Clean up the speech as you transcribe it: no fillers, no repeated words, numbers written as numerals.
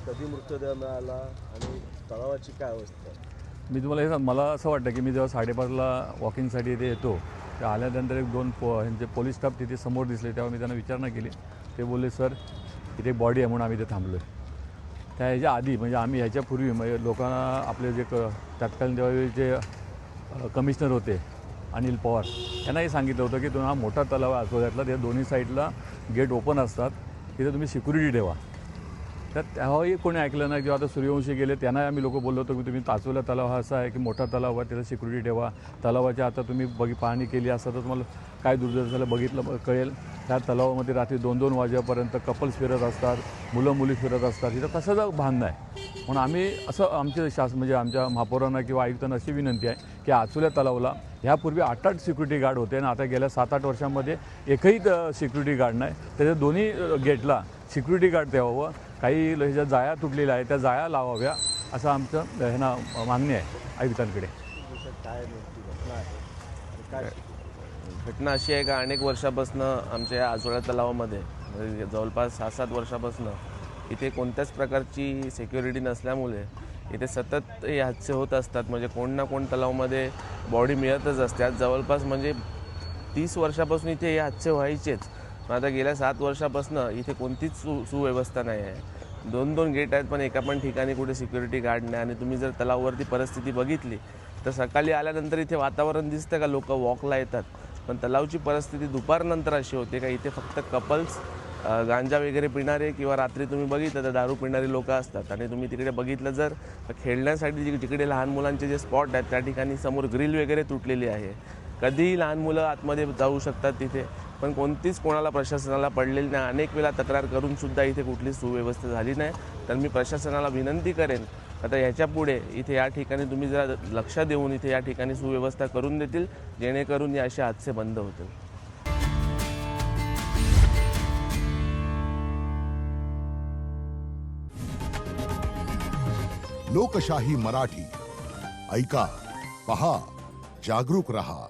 कधी मृतदेह मिळाला आणि तलावाची काय अवस्था आहे? मी तुम्हाला हे मला असं वाटतं की मी जेव्हा 5:30ला वॉकिंगसाठी इथे येतो, ते आल्यानंतर एक दोन ह्यांचे पोलीस स्टाफ तिथे समोर दिसले. तेव्हा मी त्यांना विचारणा केली. ते बोलले, सर इथे एक बॉडी आहे म्हणून आम्ही इथे थांबलो आहे. त्या ह्याच्या आधी म्हणजे आम्ही ह्याच्यापूर्वी म्हणजे लोकांना आपले जे तत्कालीन तेव्हा जे कमिशनर होते अनिल पवार यांनाही सांगितलं होतं की तुम्ही हा मोठा तलाव आहे आचोल्यातला, त्या दोन्ही साईडला गेट ओपन असतात, तिथे तुम्ही सिक्युरिटी ठेवा. तर तेव्हाही कोणी ऐकलं नाही. किंवा आता सूर्यवंशी गेले त्यांनाही आम्ही लोक बोललो होतो की तुम्ही ताचोला तलाव हा असा आहे की मोठा तलाव आहे, त्याला सिक्युरिटी ठेवा. तलावाच्या आता तुम्ही पाहणी केली असता तर तुम्हाला काय दुर्दैव झालं बघितलं कळेल. त्या तलावामध्ये रात्री 2-2 वाजेपर्यंत कपल्स फिरत असतात, मुलं मुली फिरत असतात. इथं कसं भान नाही. म्हणून आम्ही असं आमचे म्हणजे आमच्या महापौरांना किंवा आयुक्तांना अशी विनंती आहे की आचोल्या तलावाला ह्यापूर्वी 8 सिक्युरिटी गार्ड होते आणि आता गेल्या 7-8 वर्षांमध्ये एकही सिक्युरिटी गार्ड नाही. त्याच्या दोन्ही गेटला सिक्युरिटी गार्ड ठेवावं. काही ह्याच्या जाळ्या तुटलेल्या आहेत त्या जाळ्या लावाव्या असं आमचं ह्यांना मागणी आहे आयुक्तांकडे. काय नेमकी घटना आहे आणि काय घटना अशी आहे का अनेक वर्षापासून आमच्या या आचोळा तलावामध्ये म्हणजे जवळपास 6-7 वर्षापासून इथे कोणत्याच प्रकारची सिक्युरिटी नसल्यामुळे इथे सतत हे हादसे होत असतात. म्हणजे कोण ना कोण तलावामध्ये बॉडी मिळतच असते. आज जवळपास म्हणजे 30 वर्षापासून इथे हे हादसे व्हायचेच. पण आता गेल्या 7 वर्षापासून इथे कोणतीच सुव्यवस्था नाही आहे. 2-2 गेट आहेत पण एका पण ठिकाणी कुठे सिक्युरिटी गार्ड नाही. आणि तुम्ही जर तलावावरती परिस्थिती बघितली तर सकाळी आल्यानंतर इथे वातावरण दिसतं का लोक वॉकला येतात, पण तलावची परिस्थिती दुपारनंतर अशी होते का इथे फक्त कपल्स, गांजा वगैरे पिणारे किंवा रात्री तुम्ही बघितलं तर दारू पिणारी लोक असतात. आणि तुम्ही तिकडे बघितलं जर खेळण्यासाठी जिकडे लहान मुलांचे जे स्पॉट आहेत त्या ठिकाणी समोर ग्रिल वगैरे तुटलेली आहे. कधीही लहान मुलं आतमध्ये जाऊ शकतात तिथे, पण कोणतीच कोणाला प्रशासनाला पडलेली नाही. अनेक वेळा तक्रार करूनसुद्धा इथे कुठलीच सुव्यवस्था झाली नाही. तर मी प्रशासनाला विनंती करेन आता ह्याच्या पुढे इथे या ठिकाणी तुम्ही जरा लक्ष देऊन इथे या ठिकाणी सुव्यवस्था करून देतील, जेणेकरून या असे हादसे बंद होतील. लोकशाही मराठी ऐका, पहा, जागरूक रहा.